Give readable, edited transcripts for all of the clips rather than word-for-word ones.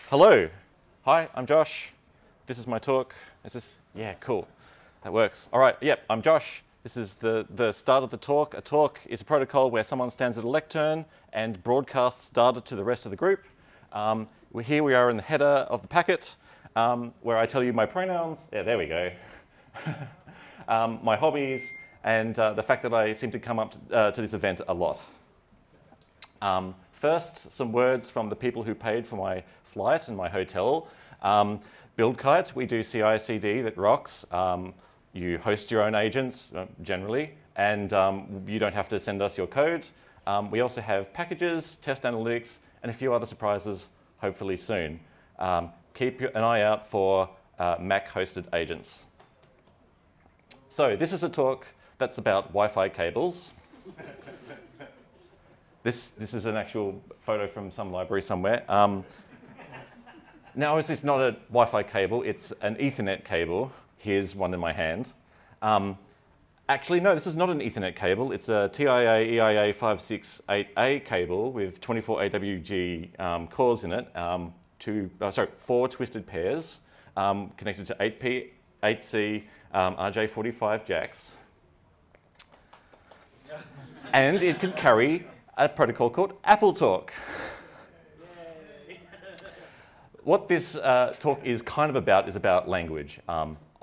Hello. Hi, I'm Josh. This is my talk. Is this? Yeah, cool. That works. All right, yep, I'm Josh. This is the start of the talk. A talk is a protocol where someone stands at a lectern and broadcasts data to the rest of the group. Here we are in the header of the packet, where I tell you my pronouns. Yeah, there we go. My hobbies, and the fact that I seem to come up to this event a lot. First, some words from the people who paid for my flight and my hotel. BuildKite, we do CI/CD that rocks. You host your own agents, generally, and you don't have to send us your code. We also have packages, test analytics, and a few other surprises, hopefully soon. Keep an eye out for Mac-hosted agents. So this is a talk that's about Wi-Fi cables. This is an actual photo from some library somewhere. Now, obviously, it's not a Wi-Fi cable. It's an Ethernet cable. Here's one in my hand. Actually, no, this is not an Ethernet cable. It's a TIA EIA 568A cable with 24 AWG cores in it, 4 twisted pairs connected to 8P, 8C, RJ45 jacks. And it can carry a protocol called AppleTalk. What this talk is kind of about is about language.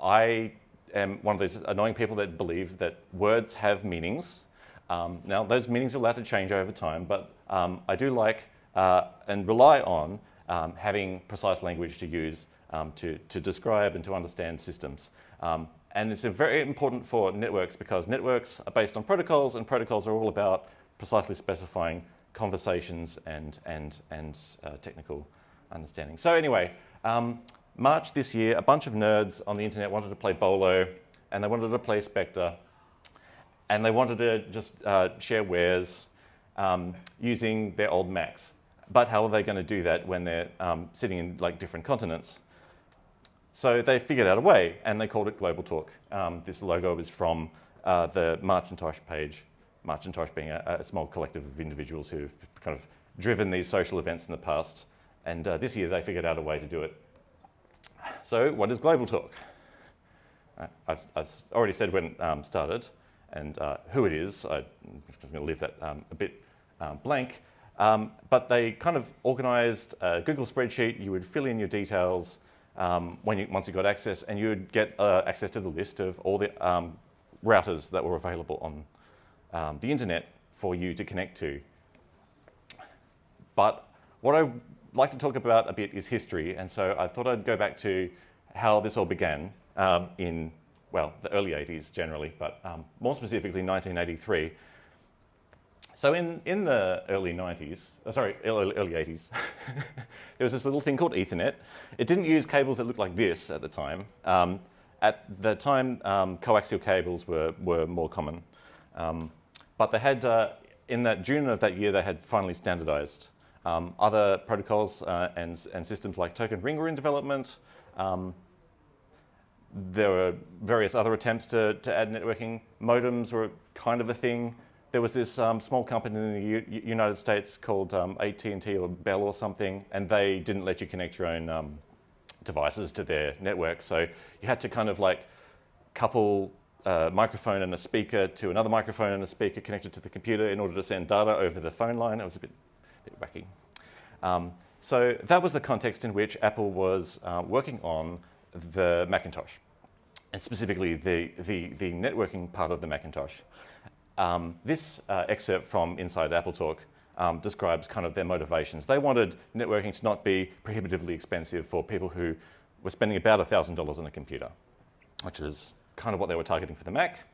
I am one of those annoying people that believe that words have meanings. Now, those meanings are allowed to change over time, but I do like and rely on having precise language to use to describe and to understand systems. And it's very important for networks because networks are based on protocols, and protocols are all about precisely specifying conversations and technical understanding. So anyway, March this year, a bunch of nerds on the internet wanted to play Bolo, and they wanted to play Spectre, and they wanted to just share wares using their old Macs. But how are they going to do that when they're sitting in like different continents? So they figured out a way, and they called it GlobalTalk. This logo is from the Macintosh page. Macintosh being a small collective of individuals who've kind of driven these social events in the past. And this year they figured out a way to do it. So what is GlobalTalk? I've already said when it started and who it is. I'm just going to leave that a bit blank. But they kind of organized a Google spreadsheet. You would fill in your details once you got access, and you would get access to the list of all the routers that were available on the internet for you to connect to. But what I like to talk about a bit is history, and so I thought I'd go back to how this all began in, well, the early 80s generally, but more specifically 1983. So in the early 90s, early 80s, there was this little thing called Ethernet. It didn't use cables that looked like this at the time. At the time, coaxial cables were more common. But they had, in that June of that year, they had finally standardized. Other protocols and systems like token ring were in development. There were various other attempts to add networking. Modems were kind of a thing. There was this small company in the United States called AT&T or Bell or something, and they didn't let you connect your own devices to their network. So you had to kind of like couple a microphone and a speaker to another microphone and a speaker connected to the computer in order to send data over the phone line. It was a bit wacky. So that was the context in which Apple was working on the Macintosh, and specifically the networking part of the Macintosh. This excerpt from inside AppleTalk describes kind of their motivations. They wanted networking to not be prohibitively expensive for people who were spending about $1,000 on a computer, which is kind of what they were targeting for the Mac.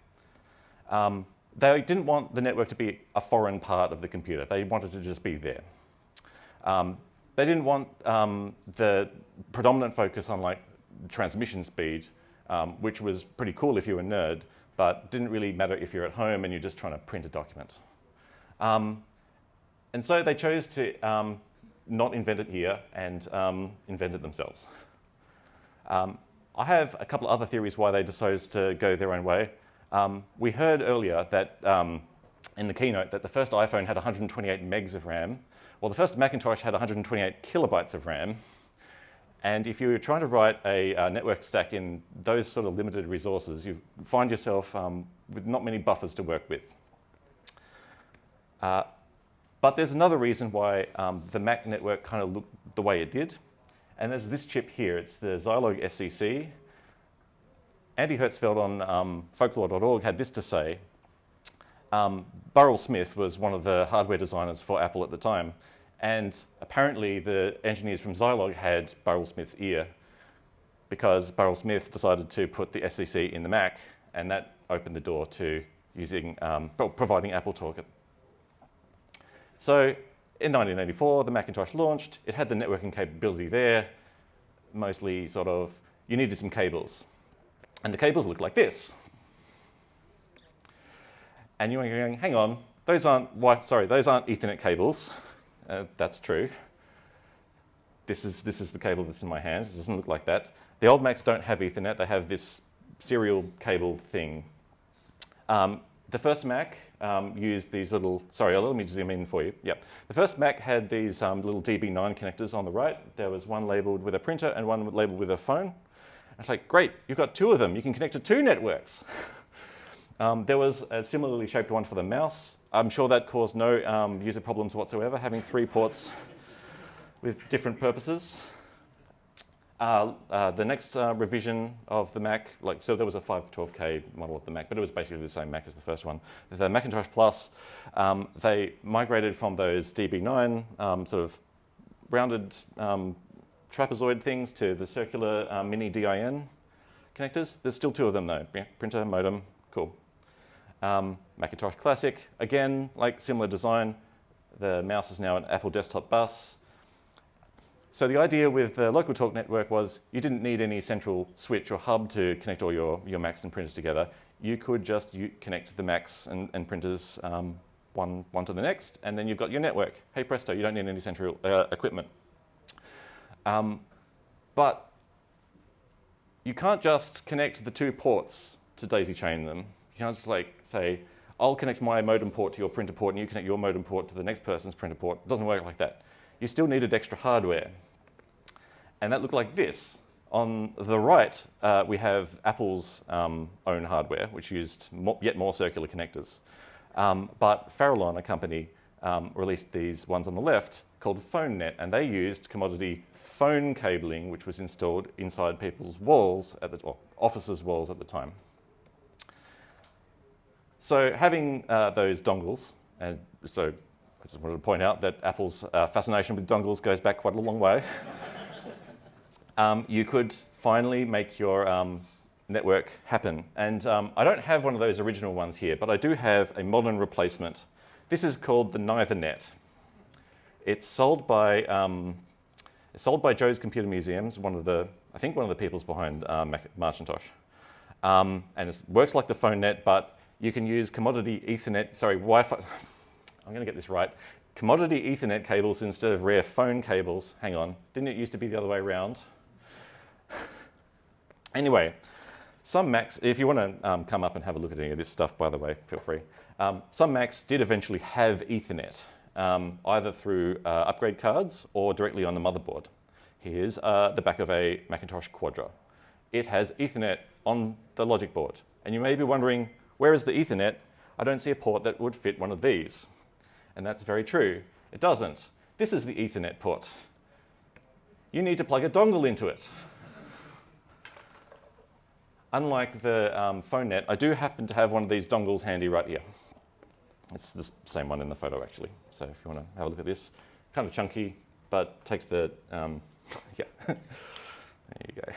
They didn't want the network to be a foreign part of the computer. They wanted to just be there. They didn't want the predominant focus on like transmission speed, which was pretty cool if you were a nerd, but didn't really matter if you're at home and you're just trying to print a document. And so they chose to not invent it here and invent it themselves. I have a couple of other theories why they decided to go their own way. We heard earlier that in the keynote that the first iPhone had 128 megs of RAM. Well, the first Macintosh had 128 kilobytes of RAM. And if you're trying to write a network stack in those sort of limited resources, you find yourself with not many buffers to work with. But there's another reason why the Mac network kind of looked the way it did. And there's this chip here. It's the Zilog SCC. Andy Hertzfeld on folklore.org had this to say. Burrell Smith was one of the hardware designers for Apple at the time. And apparently the engineers from Zilog had Burrell Smith's ear because Burrell Smith decided to put the SCC in the Mac, and that opened the door to using, providing AppleTalk. So in 1984, the Macintosh launched. It had the networking capability there, mostly sort of, you needed some cables. And the cables look like this. And you're going, hang on, those aren't Ethernet cables. That's true. This is the cable that's in my hand. It doesn't look like that. The old Macs don't have Ethernet. They have this serial cable thing. The first Mac used these little, sorry, let me zoom in for you. Yep. The first Mac had these little DB9 connectors on the right. There was one labeled with a printer and one labeled with a phone. It's like, great, you've got two of them. You can connect to two networks. There was a similarly shaped one for the mouse. I'm sure that caused no user problems whatsoever, having 3 ports with different purposes. The next revision of the Mac, so there was a 512K model of the Mac, but it was basically the same Mac as the first one. The Macintosh Plus, they migrated from those DB9 sort of rounded trapezoid things to the circular mini DIN connectors. There's still 2 of them though, printer, modem, cool. Macintosh Classic, again, similar design. The mouse is now an Apple desktop bus. So the idea with the LocalTalk network was you didn't need any central switch or hub to connect all your Macs and printers together. You could just connect the Macs and printers one to the next, and then you've got your network. Hey presto, you don't need any central equipment. But you can't just connect the 2 ports to daisy chain them. You can't just say, I'll connect my modem port to your printer port and you connect your modem port to the next person's printer port. It doesn't work like that. You still needed extra hardware. And that looked like this. On the right, we have Apple's own hardware, which used yet more circular connectors. But Farallon, a company, released these ones on the left called PhoneNet, and they used commodity phone cabling, which was installed inside people's walls, offices' walls at the time. So having those dongles, and so I just wanted to point out that Apple's fascination with dongles goes back quite a long way. You could finally make your network happen. And I don't have one of those original ones here, but I do have a modern replacement. This is called the NeitherNet. It's sold by Joe's Computer Museums, I think one of the people's behind Macintosh. And it works like the PhoneNet, but you can use commodity Ethernet, Wi-Fi, I'm going to get this right, commodity Ethernet cables instead of rare phone cables. Hang on, didn't it used to be the other way around? Anyway, some Macs, if you want to come up and have a look at any of this stuff, by the way, feel free. Some Macs did eventually have Ethernet, either through upgrade cards or directly on the motherboard. Here's the back of a Macintosh Quadra. It has Ethernet on the logic board. And you may be wondering, where is the Ethernet? I don't see a port that would fit one of these. And that's very true. It doesn't. This is the Ethernet port. You need to plug a dongle into it. Unlike the PhoneNet, I do happen to have one of these dongles handy right here. It's the same one in the photo, actually. So if you want to have a look at this, kind of chunky, but takes the, yeah. There you go.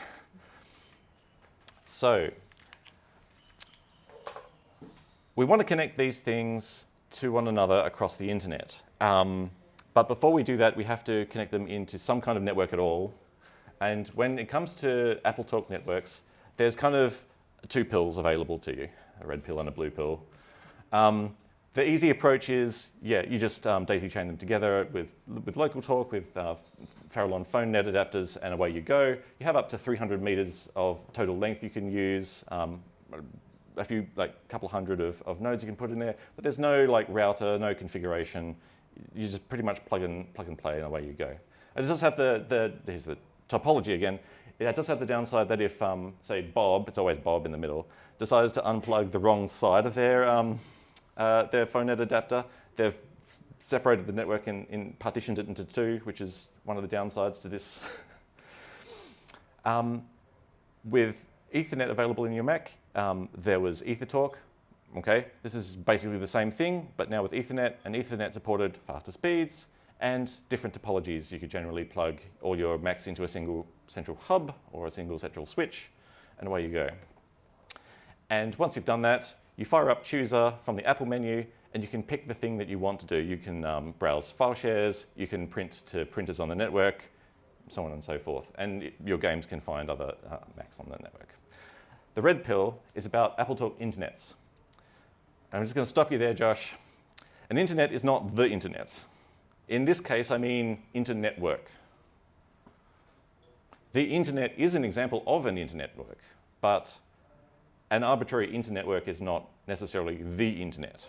So we want to connect these things to one another across the internet. But before we do that, we have to connect them into some kind of network at all. And when it comes to AppleTalk networks, there's kind of 2 pills available to you, a red pill and a blue pill. The easy approach is, you just daisy chain them together with LocalTalk, with Farallon PhoneNet adapters, and away you go. You have up to 300 meters of total length you can use. a few, like a couple hundred of nodes you can put in there, but there's no like router, no configuration. You just pretty much plug and play and away you go. And it does have here's the topology again. It does have the downside that if, say, Bob, it's always Bob in the middle, decides to unplug the wrong side of their phonet adapter, they've separated the network and partitioned it into two, which is one of the downsides to this. With Ethernet available in your Mac, there was EtherTalk. Okay, this is basically the same thing, but now with Ethernet, and Ethernet supported faster speeds and different topologies. You could generally plug all your Macs into a single central hub or a single central switch, and away you go. And once you've done that, you fire up Chooser from the Apple menu, and you can pick the thing that you want to do. You can browse file shares, you can print to printers on the network, so on and so forth. And your games can find other Macs on the network. The red pill is about AppleTalk internets. I'm just going to stop you there, Josh. An internet is not the internet. In this case, I mean internetwork. The internet is an example of an internetwork, but an arbitrary internetwork is not necessarily the internet.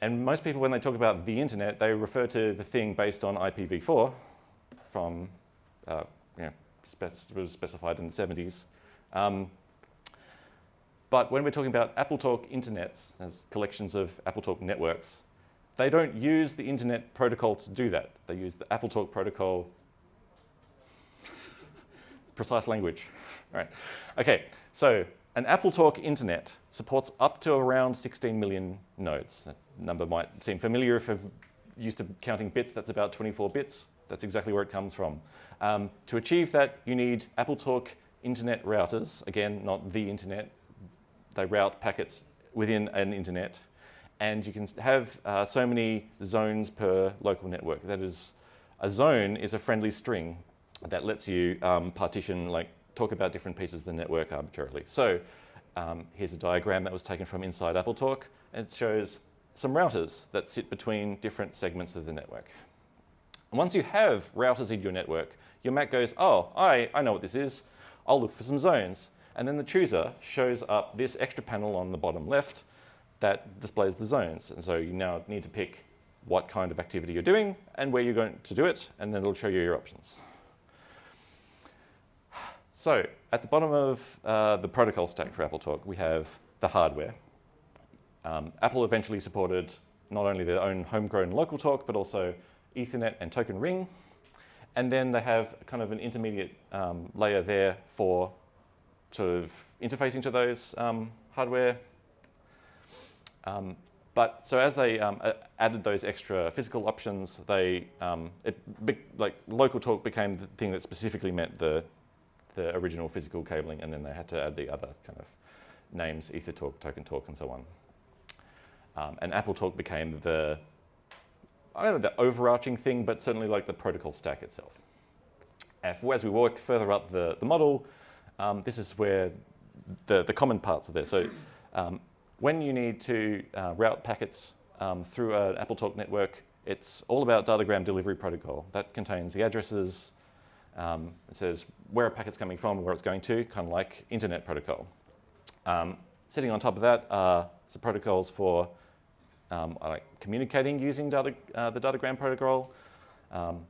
And most people, when they talk about the internet, they refer to the thing based on IPv4 from, was specified in the 70s. But when we're talking about AppleTalk internets, as collections of AppleTalk networks, they don't use the internet protocol to do that. They use the AppleTalk protocol, precise language. Right. Okay, so an AppleTalk internet supports up to around 16 million nodes. That number might seem familiar if you're used to counting bits. That's about 24 bits. That's exactly where it comes from. To achieve that, you need AppleTalk internet routers. Again, not the internet. They route packets within an internet. And you can have so many zones per local network. That is, a zone is a friendly string that lets you partition, like talk about different pieces of the network arbitrarily. So here's a diagram that was taken from inside AppleTalk. And it shows some routers that sit between different segments of the network. And once you have routers in your network, your Mac goes, oh, I know what this is. I'll look for some zones. And then the chooser shows up this extra panel on the bottom left that displays the zones. And so you now need to pick what kind of activity you're doing and where you're going to do it, and then it'll show you your options. So at the bottom of the protocol stack for AppleTalk, we have the hardware. Apple eventually supported not only their own homegrown LocalTalk, but also Ethernet and Token Ring. And then they have kind of an intermediate layer there for sort of interfacing to those hardware. But so as they added those extra physical options, they LocalTalk became the thing that specifically meant the original physical cabling, and then they had to add the other kind of names, EtherTalk, TokenTalk, and so on. And AppleTalk became the, I don't know, the overarching thing, but certainly like the protocol stack itself. As we work further up the model, this is where the common parts are there. So when you need to route packets through an AppleTalk network, it's all about datagram delivery protocol. That contains the addresses. It says where a packet's coming from, where it's going to, kind of like internet protocol. Sitting on top of that are some protocols for like communicating using the datagram protocol. And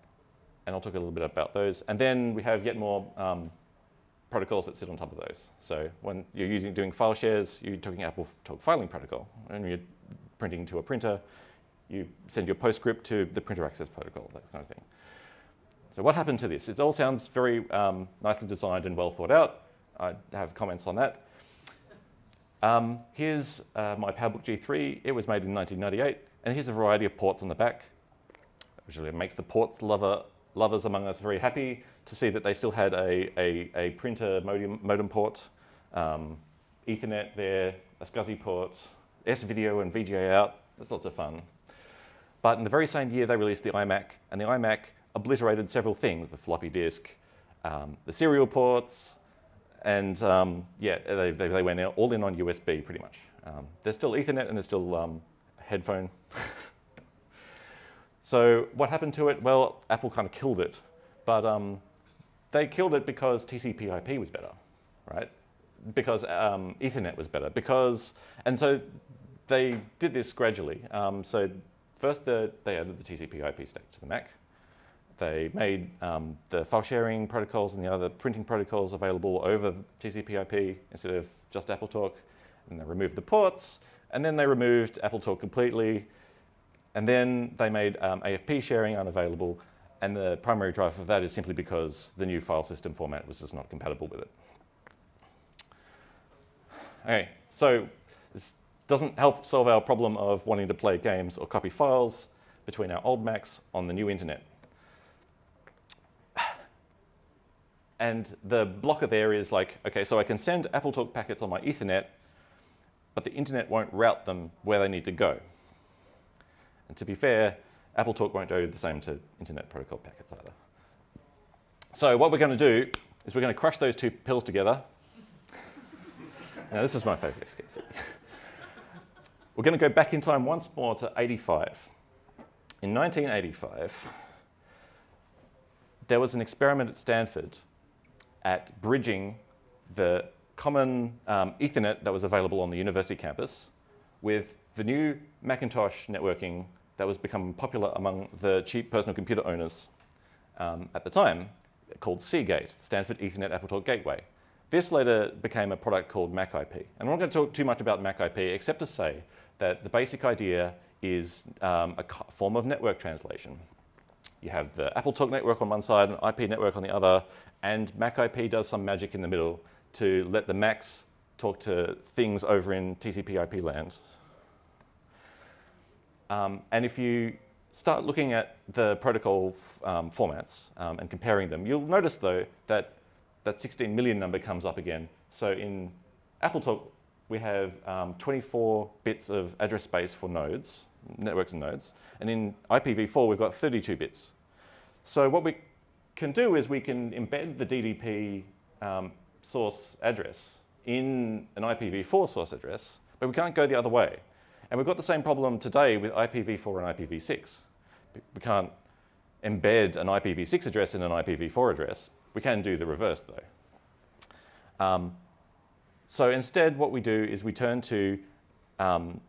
I'll talk a little bit about those. And then we have yet more protocols that sit on top of those. So when you're doing file shares, you're talking AppleTalk filing protocol. And you're printing to a printer, you send your PostScript to the printer access protocol, that kind of thing. So what happened to this? It all sounds very nicely designed and well thought out. I have comments on that. Here's my PowerBook G3. It was made in 1998. And here's a variety of ports on the back, which really makes the ports lovers among us very happy to see that they still had a printer modem port, Ethernet there, a SCSI port, S-video and VGA out. That's lots of fun. But in the very same year, they released the iMac, and the iMac obliterated several things, the floppy disk, the serial ports, and yeah, they went all in on USB pretty much. There's still Ethernet and there's still headphone. So what happened to it? Well, Apple kind of killed it, but they killed it because TCP/IP was better, right? because Ethernet was better. And so they did this gradually. So first they added the TCP/IP stack to the Mac. They made the file sharing protocols and the other printing protocols available over TCP/IP instead of just AppleTalk. And they removed the ports. And then they removed AppleTalk completely. And then they made AFP sharing unavailable. And the primary driver for that is simply because the new file system format was just not compatible with it. Okay, so this doesn't help solve our problem of wanting to play games or copy files between our old Macs on the new internet. And the blocker there is like, okay, so I can send AppleTalk packets on my Ethernet, but the internet won't route them where they need to go. And to be fair, AppleTalk won't do the same to Internet Protocol packets either. So what we're going to do is we're going to crush those two pills together. Now, this is my favorite case. We're going to go back in time once more to 85. In 1985, there was an experiment at Stanford at bridging the common Ethernet that was available on the university campus with the new Macintosh networking that was becoming popular among the cheap personal computer owners at the time, called Seagate, Stanford Ethernet AppleTalk Gateway. This later became a product called MacIP. And I'm not going to talk too much about MacIP, except to say that the basic idea is a form of network translation. You have the AppleTalk network on one side, an IP network on the other, and MacIP does some magic in the middle to let the Macs talk to things over in TCP/IP land. And if you start looking at the protocol formats and comparing them, you'll notice, though, that that 16 million number comes up again. So in AppleTalk, we have 24 bits of address space for nodes, networks and nodes. And in IPv4, we've got 32 bits. So what we can do is we can embed the DDP source address in an IPv4 source address, but we can't go the other way. And we've got the same problem today with IPv4 and IPv6. We can't embed an IPv6 address in an IPv4 address. We can do the reverse, though. So instead, what we do is we turn to the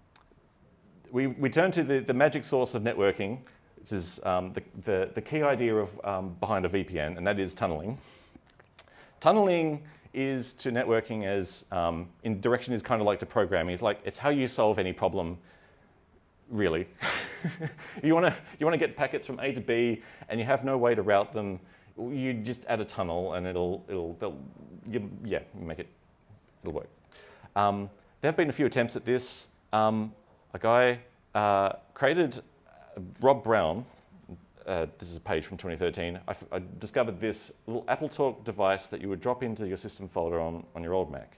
magic source of networking, which is the key idea of behind a VPN, and that is tunneling. Tunneling is to networking as in direction is kind of like to programming. It's how you solve any problem, really. you want to get packets from A to B, and you have no way to route them. You just add a tunnel, and it'll work. There have been a few attempts at this. A guy created Rob Brown. This is a page from 2013. I discovered this little AppleTalk device that you would drop into your system folder on your old Mac.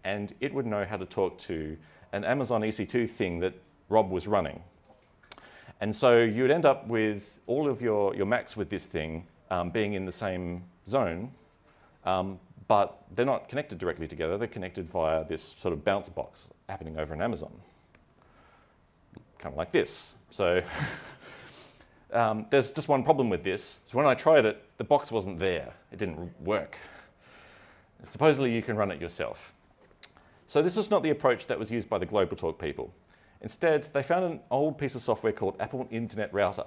And it would know how to talk to an Amazon EC2 thing that Rob was running. And so you would end up with all of your Macs with this thing being in the same zone, but they're not connected directly together. They're connected via this sort of bounce box happening over in Amazon. Kind of like this. So there's just one problem with this. So when I tried it, the box wasn't there. It didn't work. Supposedly you can run it yourself. So this is not the approach that was used by the GlobalTalk people. Instead, they found an old piece of software called Apple Internet Router.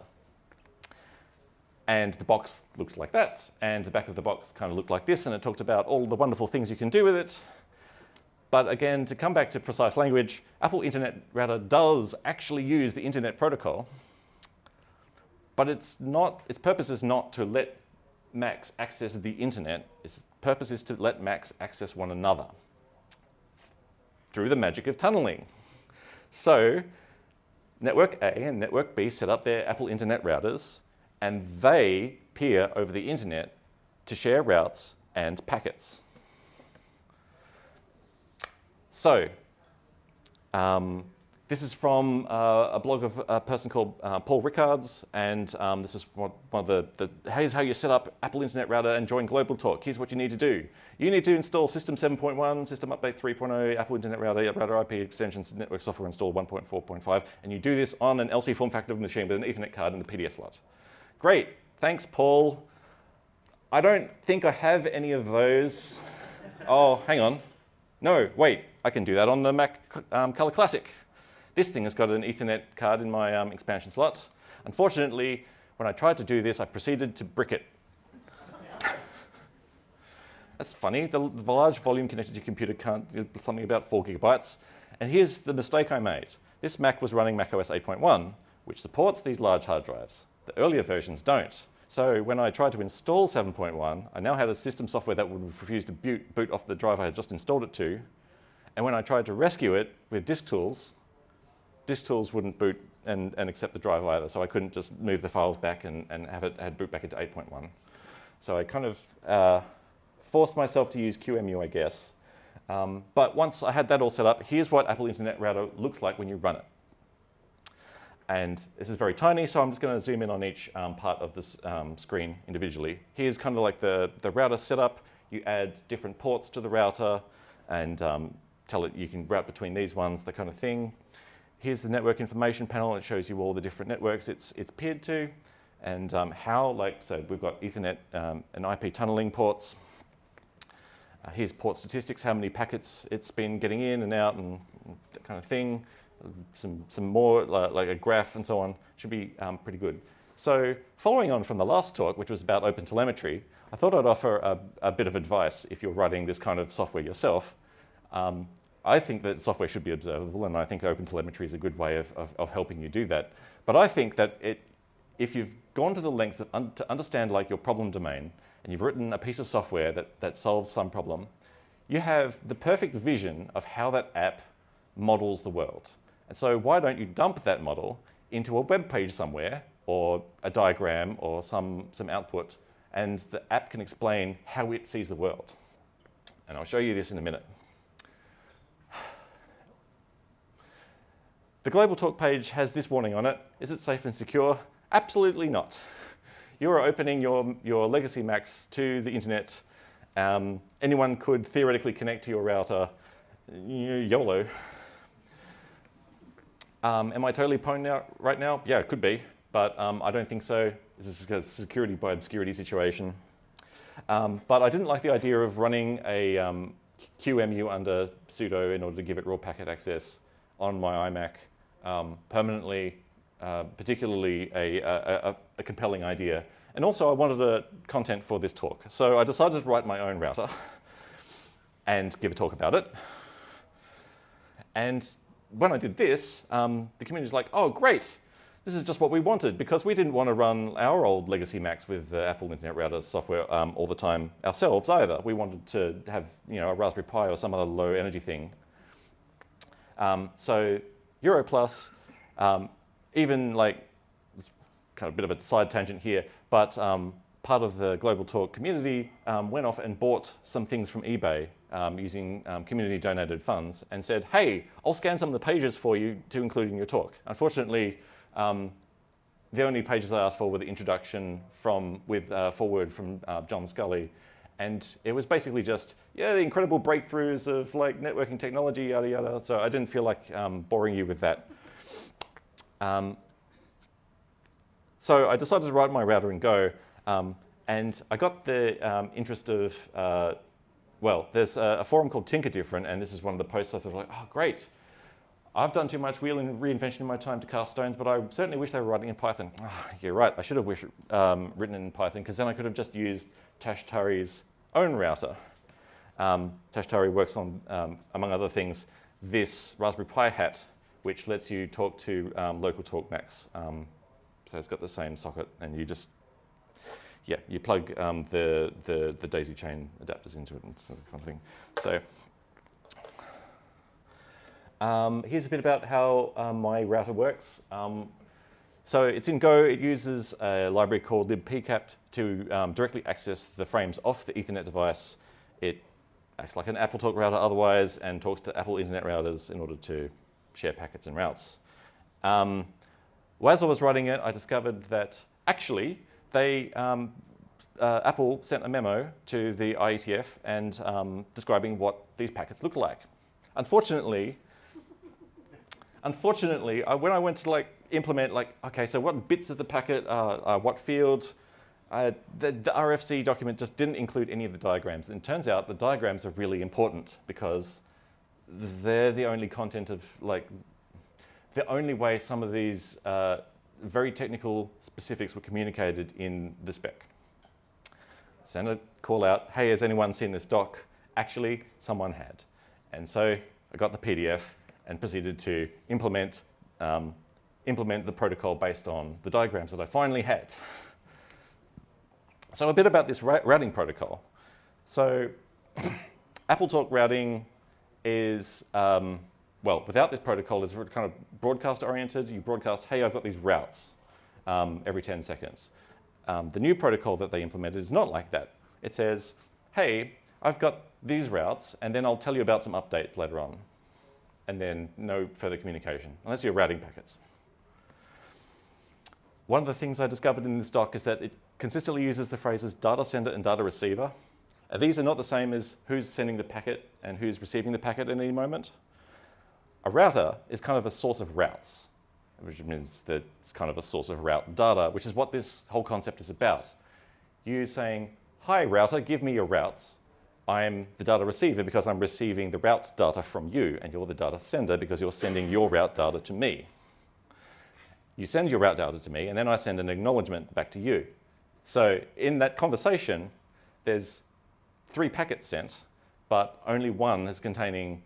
And the box looked like that, and the back of the box kind of looked like this, and it talked about all the wonderful things you can do with it. But again, to come back to precise language, Apple Internet Router does actually use the Internet Protocol, but its purpose is not to let Macs access the internet. Its purpose is to let Macs access one another through the magic of tunneling. So Network A and Network B set up their Apple Internet routers, and they peer over the internet to share routes and packets. So this is from a blog of a person called Paul Rickards, and this is one of the here's how you set up Apple Internet Router and join GlobalTalk. Here's what you need to do. You need to install System 7.1, System Update 3.0, Apple Internet Router, Router IP extensions, network software install 1.4.5, and you do this on an LC form factor machine with an Ethernet card and the PDS slot. Great, thanks, Paul. I don't think I have any of those. Oh, hang on. No, wait, I can do that on the Mac Color Classic. This thing has got an Ethernet card in my expansion slot. Unfortunately, when I tried to do this, I proceeded to brick it. That's funny. The large volume connected to your computer can't do something about 4 gigabytes. And here's the mistake I made. This Mac was running macOS 8.1, which supports these large hard drives. The earlier versions don't. So when I tried to install 7.1, I now had a system software that would refuse to boot off the drive I had just installed it to. And when I tried to rescue it with disk tools wouldn't boot and accept the drive either. So I couldn't just move the files back and have it boot back into 8.1. So I kind of forced myself to use QEMU, I guess. But once I had that all set up, here's what Apple Internet Router looks like when you run it. And this is very tiny, so I'm just going to zoom in on each part of this screen individually. Here's kind of like the router setup. You add different ports to the router and tell it you can route between these ones, that kind of thing. Here's the network information panel. It shows you all the different networks it's peered to and so we've got Ethernet and IP tunneling ports. Here's port statistics, how many packets it's been getting in and out and that kind of thing. Some more, like a graph and so on, should be pretty good. So following on from the last talk, which was about open telemetry, I thought I'd offer a bit of advice if you're writing this kind of software yourself. I think that software should be observable, and I think open telemetry is a good way of helping you do that. But I think that if you've gone to the lengths to understand like your problem domain, and you've written a piece of software that solves some problem, you have the perfect vision of how that app models the world. And so why don't you dump that model into a web page somewhere, or a diagram, or some output, and the app can explain how it sees the world. And I'll show you this in a minute. The GlobalTalk page has this warning on it. Is it safe and secure? Absolutely not. You are opening your legacy Macs to the internet. Anyone could theoretically connect to your router. YOLO. Am I totally pwned out right now? Yeah, it could be, but I don't think so. This is a security by obscurity situation. But I didn't like the idea of running a QEMU under sudo in order to give it raw packet access on my iMac permanently, particularly a compelling idea. And also I wanted a content for this talk. So I decided to write my own router and give a talk about it. And when I did this, the community was like, oh, great. This is just what we wanted, because we didn't want to run our old legacy Macs with the Apple Internet Router software all the time ourselves either. We wanted to have a Raspberry Pi or some other low energy thing. So Euro Plus, even like, it's kind of a bit of a side tangent here, but part of the GlobalTalk community went off and bought some things from eBay using community donated funds and said, hey, I'll scan some of the pages for you to include in your talk. Unfortunately, the only pages I asked for were the introduction with foreword from John Scully. And it was basically just, yeah, the incredible breakthroughs of like networking technology, yada, yada. So I didn't feel like boring you with that. So I decided to write my router in Go. And I got the interest of, there's a forum called Tinker Different, and this is one of the posts I thought, like, oh, great. I've done too much reinvention in my time to cast stones, but I certainly wish they were writing in Python. Oh, you're right, I should have written in Python, because then I could have just used Tashtari's own router. Tashtari works on, among other things, this Raspberry Pi hat, which lets you talk to LocalTalk Macs. So it's got the same socket, and you just, you plug the daisy chain adapters into it and sort of kind of thing. So here's a bit about how my router works. So it's in Go. It uses a library called libpcap to directly access the frames off the Ethernet device. It acts like an AppleTalk router otherwise and talks to Apple Internet routers in order to share packets and routes. As I was writing it, I discovered that actually Apple sent a memo to the IETF and describing what these packets look like. Unfortunately, when I went to implement, okay, so what bits of the packet are what fields, the RFC document just didn't include any of the diagrams. And it turns out the diagrams are really important because they're the only content of, like, the only way some of these very technical specifics were communicated in the spec. Send a call out, hey, has anyone seen this doc? Actually, someone had. And so I got the PDF and proceeded to implement the protocol based on the diagrams that I finally had. So a bit about this routing protocol. So AppleTalk routing is, well, without this protocol, is kind of broadcast oriented. You broadcast, hey, I've got these routes every 10 seconds. The new protocol that they implemented is not like that. It says, hey, I've got these routes, and then I'll tell you about some updates later on. And then no further communication, unless you're routing packets. One of the things I discovered in this doc is that it consistently uses the phrases data sender and data receiver. These are not the same as who's sending the packet and who's receiving the packet at any moment. A router is kind of a source of routes, which means that it's kind of a source of route data, which is what this whole concept is about. You saying, hi router, give me your routes. I'm the data receiver because I'm receiving the route data from you, and you're the data sender because you're sending your route data to me. You send your route data to me, and then I send an acknowledgement back to you. So in that conversation, there's 3 packets sent, but only one is containing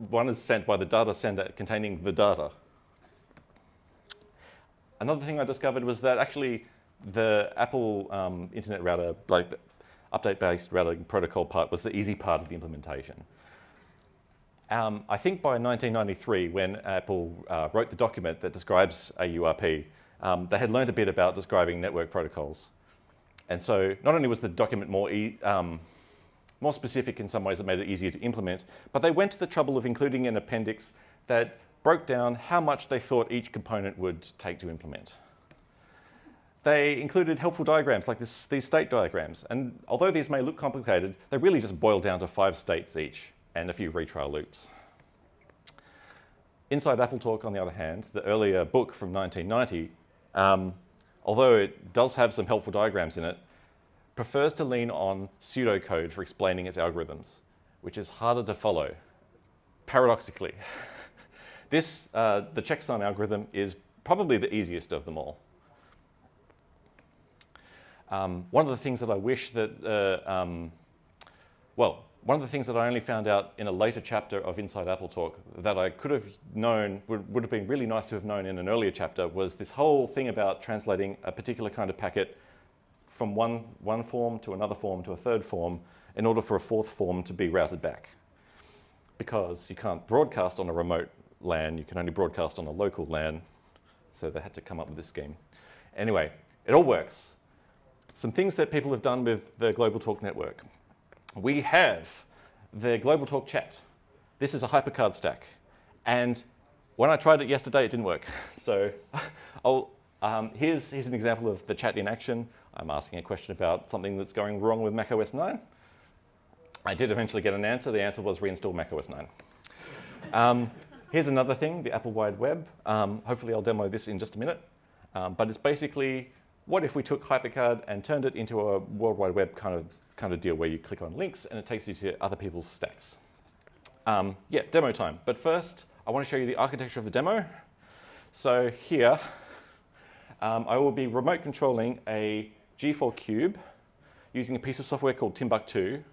one is sent by the data sender containing the data. Another thing I discovered was that actually the Apple Internet Router, like the update-based routing protocol part, was the easy part of the implementation. I think by 1993, when Apple wrote the document that describes a URP, they had learned a bit about describing network protocols. And so not only was the document more specific in some ways that made it easier to implement, but they went to the trouble of including an appendix that broke down how much they thought each component would take to implement. They included helpful diagrams like these state diagrams. And although these may look complicated, they really just boil down to 5 states each and a few retrial loops. Inside AppleTalk, on the other hand, the earlier book from 1990, although it does have some helpful diagrams in it, prefers to lean on pseudocode for explaining its algorithms, which is harder to follow, paradoxically. The checksum algorithm is probably the easiest of them all. One of the things that I wish that, one of the things that I only found out in a later chapter of Inside AppleTalk that I could have known, would have been really nice to have known in an earlier chapter, was this whole thing about translating a particular kind of packet from one form to another form to a third form in order for a 4th form to be routed back. Because you can't broadcast on a remote LAN, you can only broadcast on a local LAN, so they had to come up with this scheme. Anyway, it all works. Some things that people have done with the GlobalTalk network. We have the GlobalTalk chat. This is a hypercard stack. And when I tried it yesterday, it didn't work. So here's an example of the chat in action. I'm asking a question about something that's going wrong with macOS 9. I did eventually get an answer. The answer was reinstall macOS 9. Here's another thing, the Apple Wide Web. Hopefully I'll demo this in just a minute. But it's basically, what if we took HyperCard and turned it into a World Wide Web kind of deal where you click on links and it takes you to other people's stacks. Yeah, demo time. But first, I want to show you the architecture of the demo. So here, I will be remote controlling a G4 cube using a piece of software called Timbuktu.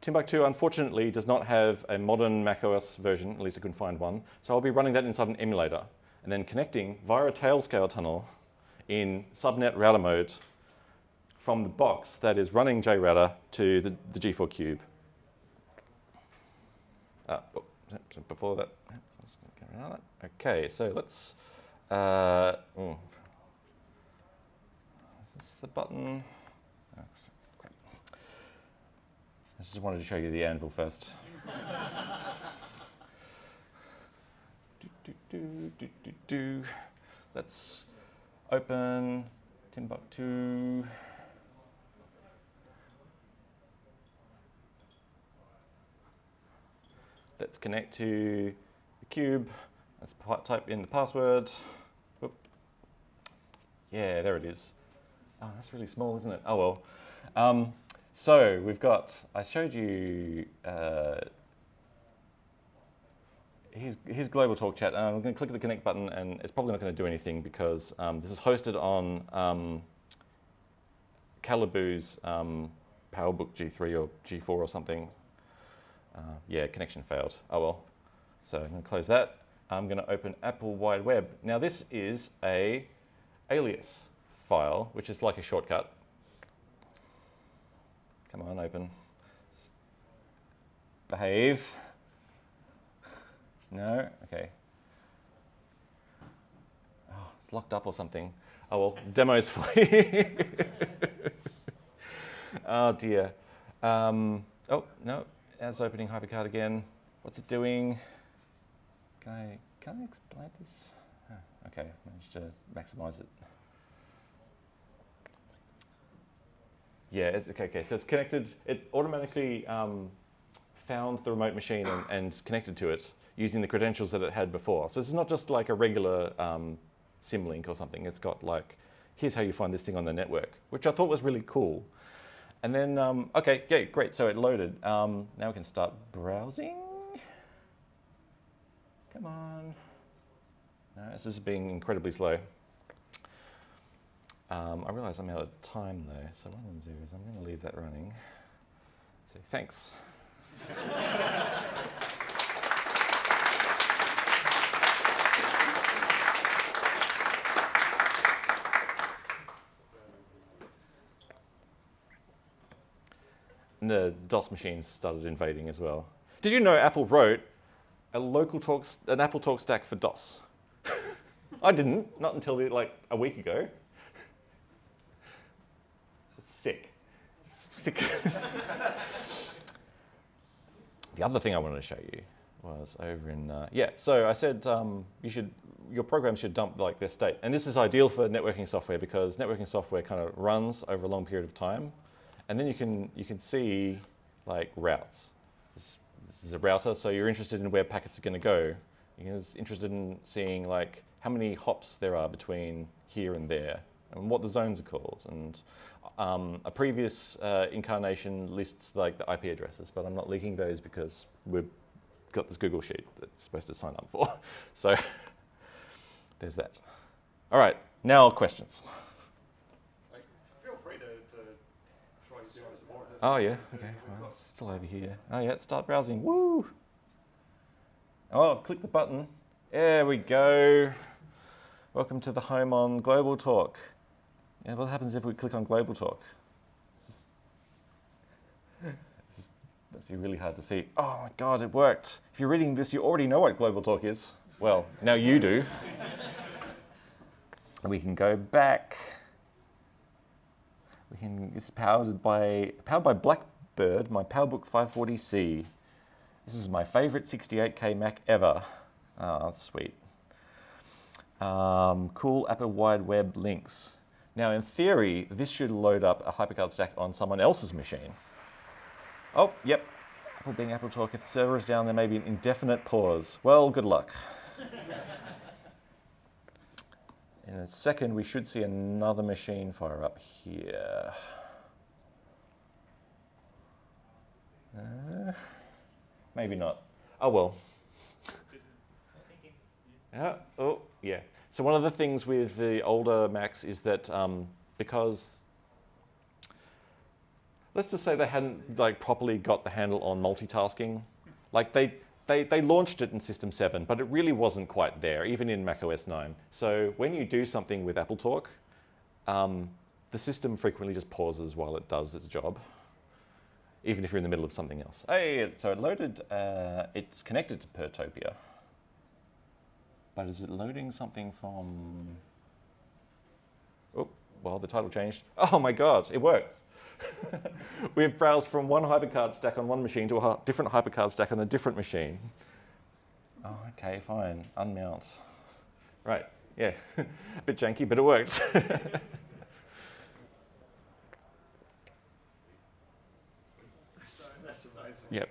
Timbuktu, unfortunately, does not have a modern macOS version, at least I couldn't find one. So I'll be running that inside an emulator and then connecting via a tailscale tunnel in subnet router mode from the box that is running JRouter to the G4 cube. Before that, let's get rid of that. Okay, so let's. Is this the button? Oh, great. I just wanted to show you the anvil first. Let's open Timbuktu. Let's connect to the cube. Let's type in the password. Oop. Yeah, there it is. Oh, that's really small, isn't it? Oh well. So we've got, I showed you here's GlobalTalk chat. I'm going to click the connect button, and it's probably not going to do anything because this is hosted on Caliboo's PowerBook G3 or G4 or something. Yeah, connection failed. Oh well. So I'm going to close that. I'm going to open Apple Wide Web. Now this is a alias file, which is like a shortcut. Come on, open. Behave. No? Okay. Oh, it's locked up or something. Oh well, demos for you. Oh dear. Oh, no. It's opening HyperCard again. What's it doing? Can I explain this? Oh, okay, managed to maximize it. Yeah, it's okay. So it's connected. It automatically found the remote machine and connected to it using the credentials that it had before. So this is not just like a regular symlink or something. It's got like, here's how you find this thing on the network, which I thought was really cool. And then, okay, yeah, great. So it loaded. Now we can start browsing. Come on. No, this is being incredibly slow. I realize I'm out of time though, so what I'm going to do is I'm going to leave that running. So thanks. And the DOS machines started invading as well. Did you know Apple wrote an AppleTalk stack for DOS? I didn't, not until like a week ago. It's sick. It's sick. The other thing I wanted to show you was over in, yeah, so I said your program should dump like their state. And this is ideal for networking software because networking software kind of runs over a long period of time. And then you can see like routes. This is a router, so you're interested in where packets are going to go. You're interested in seeing like how many hops there are between here and there, and what the zones are called. And a previous incarnation lists like the IP addresses, but I'm not leaking those because we've got this Google sheet that you're supposed to sign up for. So there's that. All right, now questions. Feel free to try doing some more of this. Oh yeah, okay, well, it's still over here. Oh yeah, start browsing, woo! Oh, I've clicked the button. There we go. Welcome to the home on GlobalTalk. Yeah, what happens if we click on GlobalTalk? This must be really hard to see. Oh my God, it worked. If you're reading this, you already know what GlobalTalk is. Well, now you do. And we can go back. It's powered by Blackbird, my PowerBook 540C. This is my favorite 68K Mac ever. Oh, that's sweet. Cool Apple Wide Web links. Now, in theory, this should load up a HyperCard stack on someone else's machine. Oh, yep. Apple being AppleTalk, if the server is down, there may be an indefinite pause. Well, good luck. In a second, we should see another machine fire up here. Maybe not. Oh, well. Yeah. Oh, yeah. So one of the things with the older Macs is that because, let's just say they hadn't like properly got the handle on multitasking. Like they launched it in System 7, but it really wasn't quite there, even in macOS 9. So when you do something with AppleTalk, the system frequently just pauses while it does its job, even if you're in the middle of something else. Hey, so it loaded, it's connected to Pertopia. But is it loading something from... Oh, well, the title changed. Oh my God, it worked. We've browsed from one HyperCard stack on one machine to a different HyperCard stack on a different machine. Oh, okay, fine, unmount. Right, yeah, a bit janky, but it worked. That's amazing. Yep.